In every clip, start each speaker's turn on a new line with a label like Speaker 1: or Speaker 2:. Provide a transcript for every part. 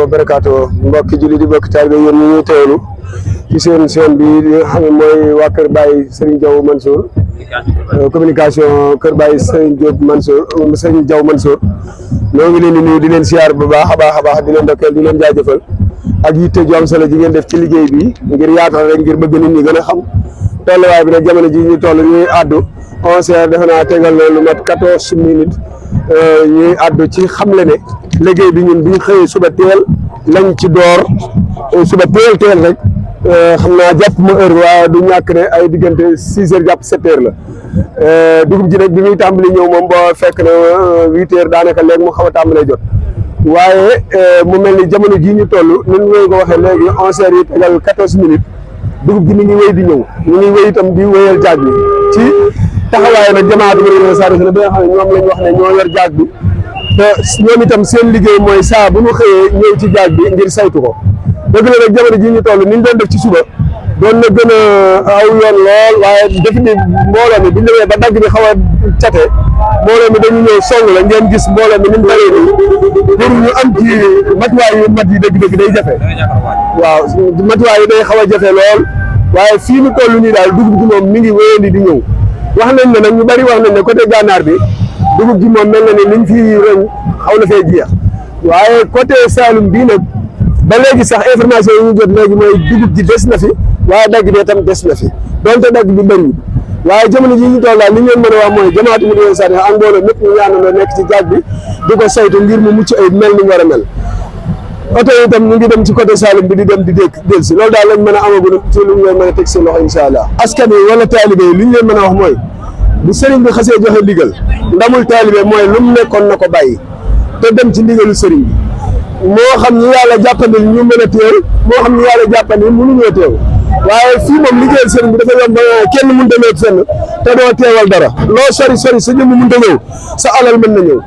Speaker 1: wa barakaatu mbokki julli di mbokki taalibe yéen ñu ñuy teewlu ci seen bi nga xam ne mooy waa Kër Baye Serigne Diaw Mansour communication Kër Baye Serigne Diop Mansour Serigne Diaw Mansour ñoo ngi leen di nuyu di leen siyaar bu baax a baax di leen ndokkeel di leen jaajëfal ak yitte ju am solo ji ngeen def ci liggéey bi ngir yaatal rek ngir bëgg nit ñi gën a xam tolluwaay bi nag jamono ji ñu toll ñuy àddu 11h defe naa tegal na lu mat 14 minutes ñuy àddu ci xamle ne liggéey bi ñun bi ñu xëyee suba teel lañ ci door suba teel rek xam naa jàpp ma heure waaye du ñàkk ne ay diggante 6h jàpp 7h la dugub ji nag bi muy tàmbali ñëw moom boo fekk na 8h daanaka léegi mu xaw a tàmbalee jot waaye mu mel ni jamono jii ñu toll ñun ñoo ko waxee léegi 11h yi tegal 14 minutes dugub ji mi ngi wéy di ñëw ñu ngi wéy itam di wéyal jaag bi ci taxawaay nag jamaatu bi nga xam ne ñoom lañ wax ne ñoo yor jaag bi te ñoom itam seen liggéey mooy saa bu ñu xëyee ñëw ci jaag bi ngir saytu ko dëgg la nag jamono jii ñu toll ni ñu doon def ci suba doon na gën a aw yoon lool waaye def ni mbooloo mi bu ñu demee ba dagg bi xaw a cate mbooloo mi dañu ñëw song la ngeen gis mbooloo mi ni mu bëree nii pour ñu am ci matuwaay yu mat yi dëgg-dëgg day jafe waaw matuwaay yi day xaw a jafe lool waaye fii mu toll nii daal dugub ji moom mi ngi wéyandi di ñëw wax nañ ne nag ñu bari wax nañ ne côté gànnaar bi dugub ji moom mel na ne liñ fi ren xaw na fee jeex waaye côté Saloum bii nag ba léegi sax information yi ñu jot léegi mooy dugub ji des na fi waaye dagg bi tam des na fi donte dagg bi bëriwul waaye jamono ji ñu toll daal li ñu leen mën a wax mooy jamaatu mu sànni ak mbooloo mépp ñu ñaanandoo nekk ci jaag bi di ko saytu ngir mu mucc ay mel ni mu war a mel oto yi itam ñu ngi dem ci côté Saloum bi di dem di del si loolu daal lañ mën a amagul ci lu ñu leen mën a teg seen loxo incha allah askan wi wala taalibe yi li ñu leen mën a wax mooy bu sëriñ bi xasee joxe ndigal ndamul taalibe mooy lu mu nekkoon na ko bàyyi te dem ci ndigalu sëriñ bi moo xam ñi yàlla jàppandil ñu mën a teew moo xam ñi yàlla jàppandil mënuñoo teew waaye fii moom liggéeyal sëriñ bi dafa yomb kenn mënut a ñëw fenn te doo teewal dara loo sori sa jëmm mënut a ñëw sa alal mën na ñëw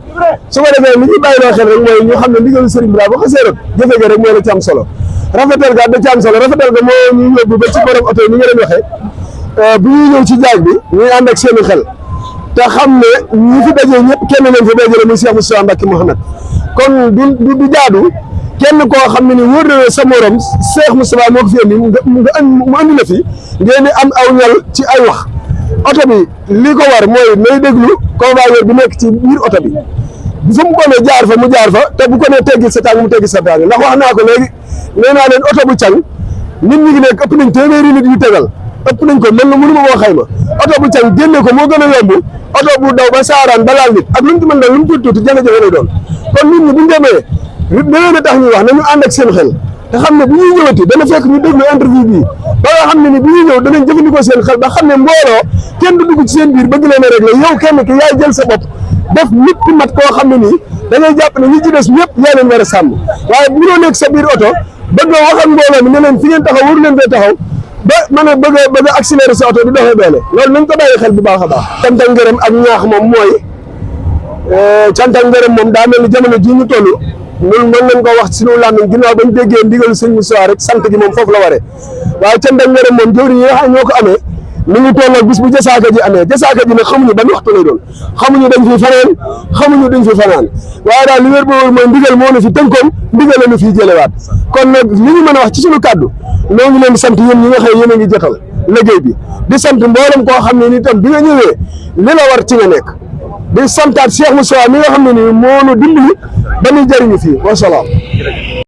Speaker 1: su ko defee li ñuy bàyyi loo xel rek mooy ñu xam ne ndigalu sëriñ bi daal boo xasee rek jëfe ga rek mooy la ci am solo rafetal ga da ci am solo rafetal ga moo ñu yóbbu ba ci borom oto yi ni nga leen waxee bu ñuy ñëw ci jaag bi ñuy ànd ak seeni xel te xam ne ñi fi dajee ñëpp kenn leen fi dajale muy Cheikh Moustapha Mbacké Mouhamed kon du jaadu kenn koo xam ne ni wóor na sa morom Cheikh Moustapha moo ko fi indi mu andi la fi ngeen di am aw ñal ci ay wax oto bi li ko war mooy nay déglu convoyeur bi nekk ci biir oto bi fu mu ko ne jaar fa mu jaar fa te bu ko ne teggil sa tàng mu teggil sa tàng ndax wax naa ko léegi nee naa leen oto bu càng nit ñi ngi nekk ëpp nañ téeméeri nit yu tegal ëpp nañ ko mën na mënu ma koo xayma oto bu càng génne ko moo gën a yomb oto bu daw ba saaraan ba laal nit ak lu mu ci mën doon lu mu tuuti jafe-jafe lay doon kon nit ñi bu ñu demee leneen a tax ñuy wax nañu ànd ak seen xel te xam ne bu ñuy ñëwati dana fekk ñu déglu interview bii ba nga xam ne ni bu ñuy ñëw danañ jëfandikoo seen xel ba xam ne mbooloo kenn du dugg ci seen biir bëgg leen a régler yow kenn ki yaay jël sa bopp def nit ku mat koo xam ne nii da ngay jàpp ne ñi ci des ñëpp yaa leen war a sàmm waaye bu ñoo nekk sa biir oto bëgg a wax ak mbooloo mi ne leen fi ngeen taxaw waru leen fee taxaw ba mën a bëgg a accélérer sa oto di doxee doole loolu nañ ko bàyyi xel bu baax a baax cant ak ngërëm ak ñaax moom mooy cant ak ngërëm moom daa mel ni jamono jii ñu toll ñun mën nañ ko wax suñu làmmiñ ginnaaw bañ déggee ndigal sëñ Moussa rek sant gi moom foofu la waree waaye cant ak ngërëm moom jëwriñ yi nga xam ñoo ko amee mi ngi toll bis bu jasaaka ji amee jasaaka ji nag xamuñu ban waxtu lay doon xamuñu dañ fi fanaan xamuñu duñ fi fanaan waaye daal li wér ba wóor mooy ndigal moo na fi tënkoon ndigal la ñu fiy jëlewaat kon nag li ñu mën a wax ci suñu kàddu noo ngi leen di sant yéen ñi nga xam yéen a ngi jotal liggéey bi di sant mboolem koo xam ne ni tam bi nga ñëwee li la war ci nga nekk di santaat Cheikh Moussa mi nga xam ne nii moo nu dimbali ba ñuy jëriñu fii wasalaam